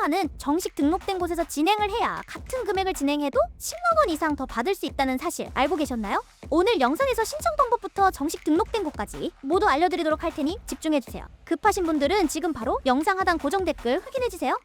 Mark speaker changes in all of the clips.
Speaker 1: 현금화는 정식 등록된 곳에서 진행을 해야 같은 금액을 진행해도 10만 원 이상 더 받을 수 있다는 사실 알고 계셨나요? 오늘 영상에서 신청 방법부터 정식 등록된 곳까지 모두 알려드리도록 할 테니 집중해주세요. 급하신 분들은 지금 바로 영상 하단 고정 댓글 확인해주세요.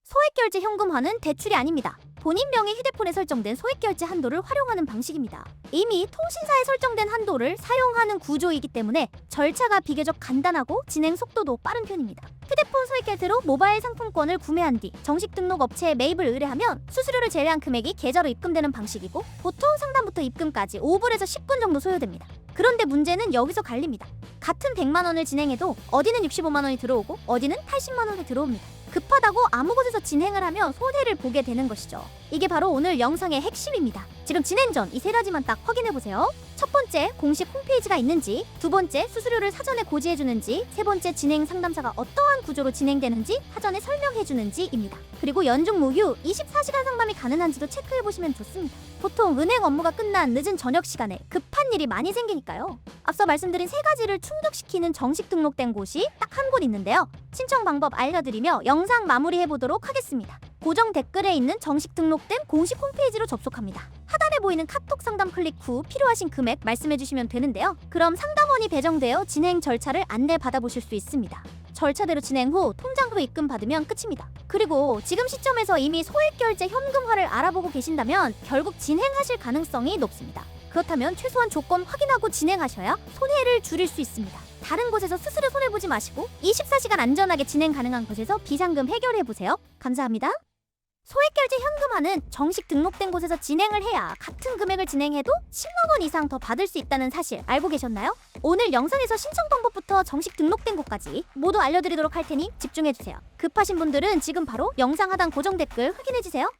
Speaker 1: 소액결제 현금화는 대출이 아닙니다. 본인 명의 휴대폰에 설정된 소액결제 한도를 활용하는 방식입니다. 이미 통신사에 설정된 한도를 사용하는 구조이기 때문에 절차가 비교적 간단하고 진행 속도도 빠른 편입니다. 휴대폰 소액결제로 모바일 상품권을 구매한 뒤 정식 등록 업체에 매입을 의뢰하면 수수료를 제외한 금액이 계좌로 입금되는 방식이고 보통 상담부터 입금까지 5분에서 10분 정도 소요됩니다. 그런데 문제는 여기서 갈립니다. 같은 100만 원을 진행해도 어디는 65만 원이 들어오고 어디는 80만 원이 들어옵니다. 급하다고 아무 곳에서 진행을 하면 손해를 보게 되는 것이죠. 이게 바로 오늘 영상의 핵심입니다. 지금 진행 전 이 세 가지만 딱 확인해보세요. 첫 번째, 공식 홈페이지가 있는지, 두 번째, 수수료를 사전에 고지해주는지, 세 번째, 진행 상담사가 어떠한 구조로 진행되는지 사전에 설명해주는지입니다. 그리고 연중 무휴 24시간 상담이 가능한지도 체크해보시면 좋습니다. 보통 은행 업무가 끝난 늦은 저녁 시간에 급한 일이 많이 생기니까요. 앞서 말씀드린 세 가지를 충족시키는 정식 등록된 곳이 딱 한 곳 있는데요. 신청 방법 알려드리며 영상 마무리해보도록 하겠습니다. 고정 댓글에 있는 정식 등록된 공식 홈페이지로 접속합니다. 하단에 보이는 카톡 상담 클릭 후 필요하신 금액 말씀해주시면 되는데요. 그럼 상담원이 배정되어 진행 절차를 안내받아보실 수 있습니다. 절차대로 진행 후 통장으로 입금 받으면 끝입니다. 그리고 지금 시점에서 이미 소액결제 현금화를 알아보고 계신다면 결국 진행하실 가능성이 높습니다. 그렇다면 최소한 조건 확인하고 진행하셔야 손해를 줄일 수 있습니다. 다른 곳에서 스스로 손해보지 마시고 24시간 안전하게 진행 가능한 곳에서 비상금 해결해보세요. 감사합니다. 소액결제 현금화는 정식 등록된 곳에서 진행을 해야 같은 금액을 진행해도 10만 원 이상 더 받을 수 있다는 사실 알고 계셨나요? 오늘 영상에서 신청 방법부터 정식 등록된 곳까지 모두 알려드리도록 할 테니 집중해주세요. 급하신 분들은 지금 바로 영상 하단 고정 댓글 확인해주세요.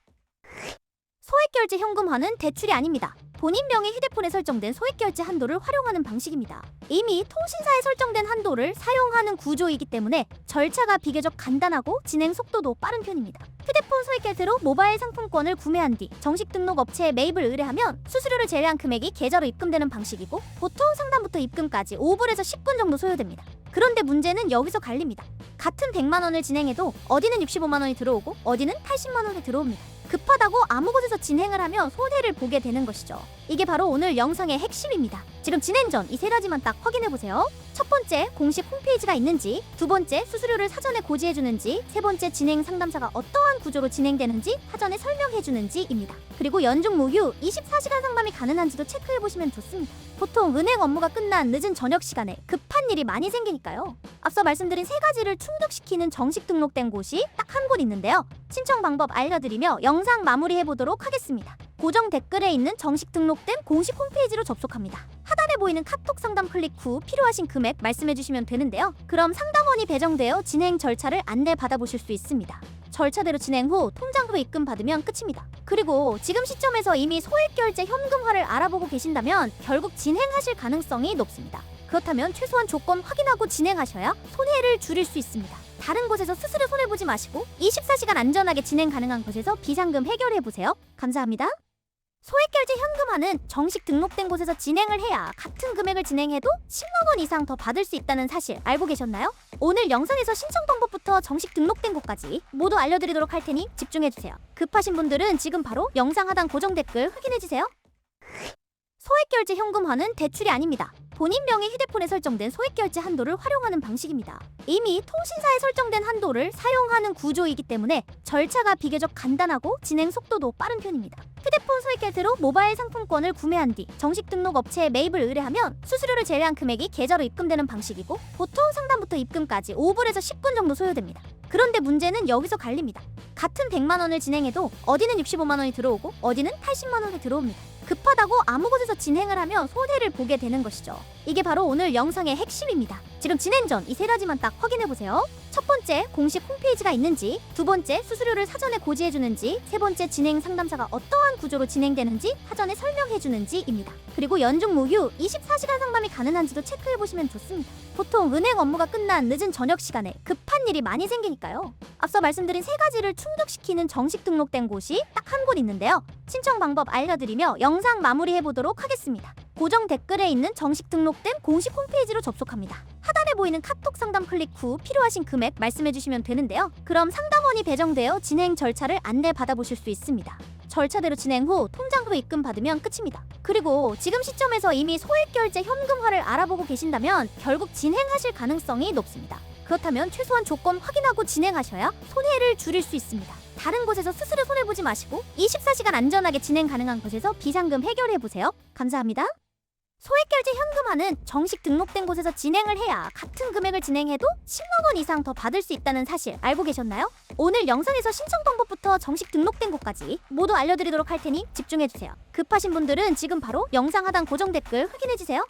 Speaker 1: 소액결제 현금화는 대출이 아닙니다. 본인 명의 휴대폰에 설정된 소액결제 한도를 활용하는 방식입니다. 이미 통신사에 설정된 한도를 사용하는 구조이기 때문에 절차가 비교적 간단하고 진행 속도도 빠른 편입니다. 휴대폰 소액결제로 모바일 상품권을 구매한 뒤 정식 등록 업체에 매입을 의뢰하면 수수료를 제외한 금액이 계좌로 입금되는 방식이고 보통 상담부터 입금까지 5분에서 10분 정도 소요됩니다. 그런데 문제는 여기서 갈립니다. 같은 100만 원을 진행해도 어디는 65만 원이 들어오고 어디는 80만 원이 들어옵니다. 급하다고 아무 곳에서 진행을 하면 손해를 보게 되는 것이죠. 이게 바로 오늘 영상의 핵심입니다. 지금 진행 전 이 세 가지만 딱 확인해보세요. 첫 번째, 공식 홈페이지가 있는지, 두 번째, 수수료를 사전에 고지해주는지, 세 번째, 진행 상담사가 어떠한 구조로 진행되는지 사전에 설명해주는지입니다. 그리고 연중 무휴 24시간 상담이 가능한지도 체크해보시면 좋습니다. 보통 은행 업무가 끝난 늦은 저녁 시간에 급한 일이 많이 생기니까요. 앞서 말씀드린 세 가지를 충족시키는 정식 등록된 곳이 딱 한 곳 있는데요. 신청 방법 알려드리며 영상 마무리해보도록 하겠습니다. 고정 댓글에 있는 정식 등록된 공식 홈페이지로 접속합니다. 하단에 보이는 카톡 상담 클릭 후 필요하신 금액 말씀해주시면 되는데요. 그럼 상담원이 배정되어 진행 절차를 안내받아보실 수 있습니다. 절차대로 진행 후 통장으로 입금 받으면 끝입니다. 그리고 지금 시점에서 이미 소액결제 현금화를 알아보고 계신다면 결국 진행하실 가능성이 높습니다. 그렇다면 최소한 조건 확인하고 진행하셔야 손해를 줄일 수 있습니다. 다른 곳에서 스스로 손해보지 마시고 24시간 안전하게 진행 가능한 곳에서 비상금 해결해보세요. 감사합니다. 소액결제 현금화는 정식 등록된 곳에서 진행을 해야 같은 금액을 진행해도 10만 원 이상 더 받을 수 있다는 사실 알고 계셨나요? 오늘 영상에서 신청 방법부터 정식 등록된 곳까지 모두 알려드리도록 할 테니 집중해주세요. 급하신 분들은 지금 바로 영상 하단 고정 댓글 확인해주세요. 소액결제 현금화는 대출이 아닙니다. 본인 명의 휴대폰에 설정된 소액결제 한도를 활용하는 방식입니다. 이미 통신사에 설정된 한도를 사용하는 구조이기 때문에 절차가 비교적 간단하고 진행 속도도 빠른 편입니다. 휴대폰 소액결제로 모바일 상품권을 구매한 뒤 정식 등록 업체에 매입을 의뢰하면 수수료를 제외한 금액이 계좌로 입금되는 방식이고 보통 상담부터 입금까지 5분에서 10분 정도 소요됩니다. 그런데 문제는 여기서 갈립니다. 같은 100만 원을 진행해도 어디는 65만 원이 들어오고 어디는 80만 원이 들어옵니다. 급하다고 아무 곳에서 진행을 하면 손해를 보게 되는 것이죠. 이게 바로 오늘 영상의 핵심입니다. 지금 진행 전 이 세 가지만 딱 확인해보세요. 첫 번째, 공식 홈페이지가 있는지, 두 번째, 수수료를 사전에 고지해주는지, 세 번째, 진행 상담사가 어떠한 구조로 진행되는지 사전에 설명해주는지입니다. 그리고 연중 무휴 24시간 상담이 가능한지도 체크해보시면 좋습니다. 보통 은행 업무가 끝난 늦은 저녁 시간에 급한 일이 많이 생기니까요. 앞서 말씀드린 세 가지를 충족시키는 정식 등록된 곳이 딱 한 곳 있는데요. 신청 방법 알려드리며 영상 마무리해보도록 하겠습니다. 고정 댓글에 있는 정식 등록된 공식 홈페이지로 접속합니다. 하단에 보이는 카톡 상담 클릭 후 필요하신 금액 말씀해주시면 되는데요. 그럼 상담원이 배정되어 진행 절차를 안내받아 보실 수 있습니다. 절차대로 진행 후 통장으로 입금 받으면 끝입니다. 그리고 지금 시점에서 이미 소액결제 현금화를 알아보고 계신다면 결국 진행하실 가능성이 높습니다. 그렇다면 최소한 조건 확인하고 진행하셔야 손해를 줄일 수 있습니다. 다른 곳에서 스스로 손해보지 마시고 24시간 안전하게 진행 가능한 곳에서 비상금 해결해보세요. 감사합니다. 소액결제 현금화는 정식 등록된 곳에서 진행을 해야 같은 금액을 진행해도 10만 원 이상 더 받을 수 있다는 사실 알고 계셨나요? 오늘 영상에서 신청 방법부터 정식 등록된 곳까지 모두 알려드리도록 할 테니 집중해주세요. 급하신 분들은 지금 바로 영상 하단 고정 댓글 확인해주세요.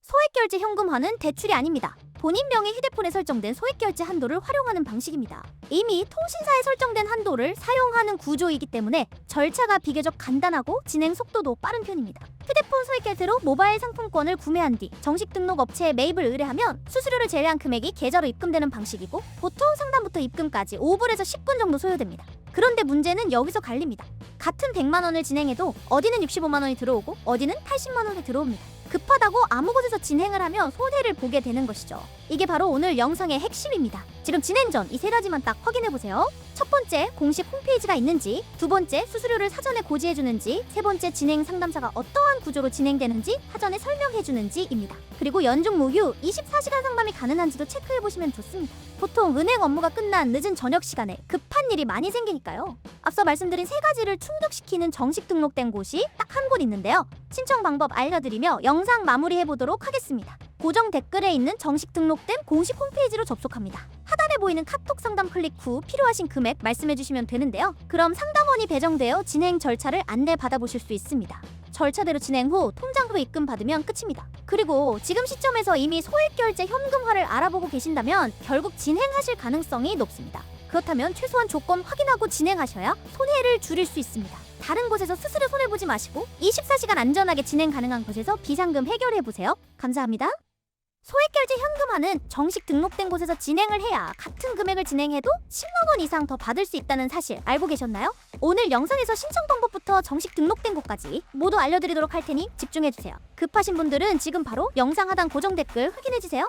Speaker 1: 소액결제 현금화는 대출이 아닙니다. 본인 명의 휴대폰에 설정된 소액결제 한도를 활용하는 방식입니다. 이미 통신사에 설정된 한도를 사용하는 구조이기 때문에 절차가 비교적 간단하고 진행 속도도 빠른 편입니다. 휴대폰 소액결제로 모바일 상품권을 구매한 뒤 정식 등록 업체에 매입을 의뢰하면 수수료를 제외한 금액이 계좌로 입금되는 방식이고 보통 상담부터 입금까지 5분에서 10분 정도 소요됩니다. 그런데 문제는 여기서 갈립니다. 같은 100만 원을 진행해도 어디는 65만 원이 들어오고 어디는 80만 원이 들어옵니다. 급하다고 아무 곳에서 진행을 하면 손해를 보게 되는 것이죠. 이게 바로 오늘 영상의 핵심입니다. 지금 진행 전 이 세 가지만 딱 확인해보세요. 첫 번째, 공식 홈페이지가 있는지, 두 번째, 수수료를 사전에 고지해주는지, 세 번째, 진행 상담사가 어떠한 구조로 진행되는지 사전에 설명해주는지입니다. 그리고 연중 무휴 24시간 상담이 가능한지도 체크해보시면 좋습니다. 보통 은행 업무가 끝난 늦은 저녁 시간에 급한 일이 많이 생기니까요. 앞서 말씀드린 세 가지를 충족시키는 정식 등록된 곳이 딱 한 곳 있는데요. 신청 방법 알려드리며 영상 마무리해보도록 하겠습니다. 고정 댓글에 있는 정식 등록된 공식 홈페이지로 접속합니다. 하단에 보이는 카톡 상담 클릭 후 필요하신 금액 말씀해주시면 되는데요. 그럼 상담원이 배정되어 진행 절차를 안내받아 보실 수 있습니다. 절차대로 진행 후 통장으로 입금 받으면 끝입니다. 그리고 지금 시점에서 이미 소액결제 현금화를 알아보고 계신다면 결국 진행하실 가능성이 높습니다. 그렇다면 최소한 조건 확인하고 진행하셔야 손해를 줄일 수 있습니다. 다른 곳에서 스스로 손해보지 마시고 24시간 안전하게 진행 가능한 곳에서 비상금 해결해보세요. 감사합니다. 소액결제 현금화는 정식 등록된 곳에서 진행을 해야 같은 금액을 진행해도 10만 원 이상 더 받을 수 있다는 사실 알고 계셨나요? 오늘 영상에서 신청 방법부터 정식 등록된 곳까지 모두 알려드리도록 할 테니 집중해주세요. 급하신 분들은 지금 바로 영상 하단 고정 댓글 확인해주세요.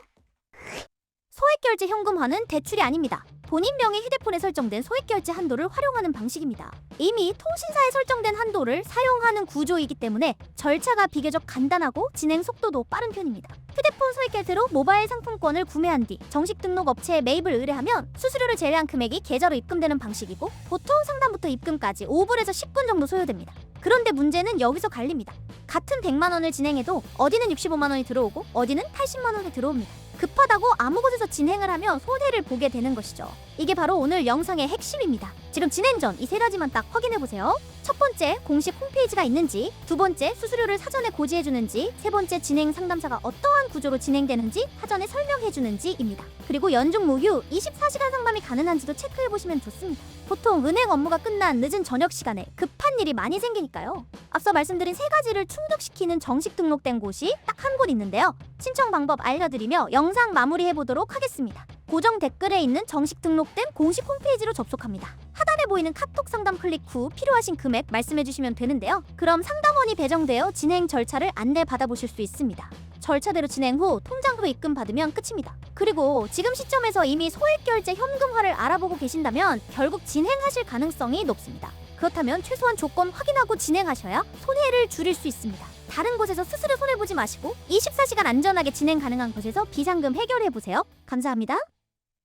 Speaker 1: 소액결제 현금화는 대출이 아닙니다. 본인 명의 휴대폰에 설정된 소액결제 한도를 활용하는 방식입니다. 이미 통신사에 설정된 한도를 사용하는 구조이기 때문에 절차가 비교적 간단하고 진행 속도도 빠른 편입니다. 휴대폰 소액결제로 모바일 상품권을 구매한 뒤 정식 등록 업체에 매입을 의뢰하면 수수료를 제외한 금액이 계좌로 입금되는 방식이고 보통 상담부터 입금까지 5분에서 10분 정도 소요됩니다. 그런데 문제는 여기서 갈립니다. 같은 100만 원을 진행해도 어디는 65만 원이 들어오고 어디는 80만 원이 들어옵니다. 급하다고 아무 곳에서 진행을 하면 손해를 보게 되는 것이죠. 이게 바로 오늘 영상의 핵심입니다. 지금 진행 전 이 세 가지만 딱 확인해보세요. 첫 번째, 공식 홈페이지가 있는지, 두 번째, 수수료를 사전에 고지해주는지, 세 번째, 진행 상담사가 어떠한 구조로 진행되는지 사전에 설명해주는지입니다. 그리고 연중 무휴 24시간 상담이 가능한지도 체크해보시면 좋습니다. 보통 은행 업무가 끝난 늦은 저녁 시간에 급한 일이 많이 생기니까요. 앞서 말씀드린 세 가지를 충족시키는 정식 등록된 곳이 딱 한 곳 있는데요. 신청 방법 알려드리며 영상 마무리해보도록 하겠습니다. 고정 댓글에 있는 정식 등록된 공식 홈페이지로 접속합니다. 하단에 보이는 카톡 상담 클릭 후 필요하신 금액 말씀해주시면 되는데요. 그럼 상담원이 배정되어 진행 절차를 안내받아 보실 수 있습니다. 절차대로 진행 후 통장으로 입금 받으면 끝입니다. 그리고 지금 시점에서 이미 소액결제 현금화를 알아보고 계신다면 결국 진행하실 가능성이 높습니다. 그렇다면 최소한 조건 확인하고 진행하셔야 손해를 줄일 수 있습니다. 다른 곳에서 스스로 손해보지 마시고 24시간 안전하게 진행 가능한 곳에서 비상금 해결해보세요. 감사합니다.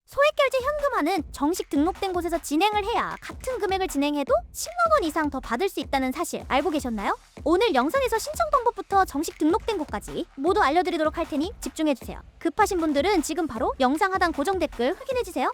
Speaker 1: 소액결제 현금화는 정식 등록된 곳에서 진행을 해야 같은 금액을 진행해도 10만 원 이상 더 받을 수 있다는 사실 알고 계셨나요? 오늘 영상에서 신청 방법부터 정식 등록된 곳까지 모두 알려드리도록 할 테니 집중해주세요. 급하신 분들은 지금 바로 영상 하단 고정 댓글 확인해주세요.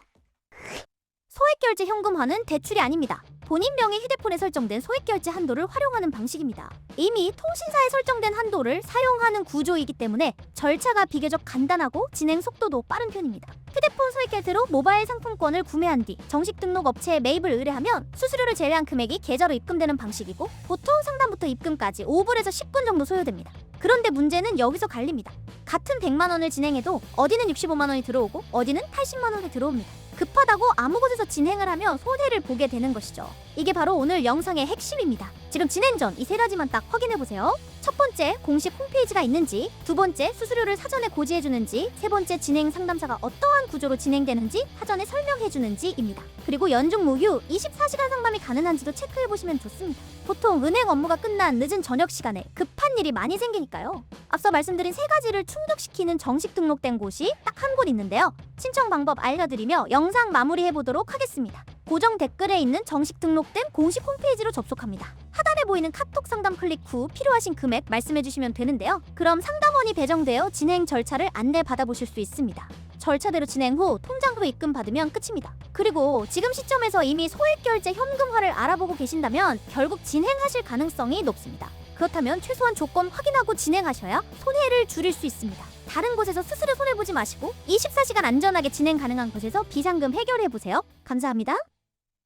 Speaker 1: 소액결제 현금화는 대출이 아닙니다. 본인 명의 휴대폰에 설정된 소액결제 한도를 활용하는 방식입니다. 이미 통신사에 설정된 한도를 사용하는 구조이기 때문에 절차가 비교적 간단하고 진행 속도도 빠른 편입니다. 휴대폰 소액결제로 모바일 상품권을 구매한 뒤 정식 등록 업체에 매입을 의뢰하면 수수료를 제외한 금액이 계좌로 입금되는 방식이고 보통 상담부터 입금까지 5분에서 10분 정도 소요됩니다. 그런데 문제는 여기서 갈립니다. 같은 100만 원을 진행해도 어디는 65만 원이 들어오고 어디는 80만 원이 들어옵니다. 급하다고 아무 곳에서 진행을 하면 손해를 보게 되는 것이죠. 이게 바로 오늘 영상의 핵심입니다. 지금 진행 전 이 세 가지만 딱 확인해보세요. 첫 번째, 공식 홈페이지가 있는지, 두 번째, 수수료를 사전에 고지해주는지, 세 번째, 진행 상담사가 어떠한 구조로 진행되는지 사전에 설명해주는지입니다. 그리고 연중 무휴 24시간 상담이 가능한지도 체크해보시면 좋습니다. 보통 은행 업무가 끝난 늦은 저녁 시간에 급한 일이 많이 생기니까요. 앞서 말씀드린 세 가지를 충족시키는 정식 등록된 곳이 딱 한 곳 있는데요. 신청 방법 알려드리며 영상 마무리해보도록 하겠습니다. 고정 댓글에 있는 정식 등록된 공식 홈페이지로 접속합니다. 하단에 보이는 카톡 상담 클릭 후 필요하신 금액 말씀해주시면 되는데요. 그럼 상담원이 배정되어 진행 절차를 안내받아보실 수 있습니다. 절차대로 진행 후 통장으로 입금 받으면 끝입니다. 그리고 지금 시점에서 이미 소액결제 현금화를 알아보고 계신다면 결국 진행하실 가능성이 높습니다. 그렇다면 최소한 조건 확인하고 진행하셔야 손해를 줄일 수 있습니다. 다른 곳에서 스스로 손해보지 마시고 24시간 안전하게 진행 가능한 곳에서 비상금 해결해보세요. 감사합니다.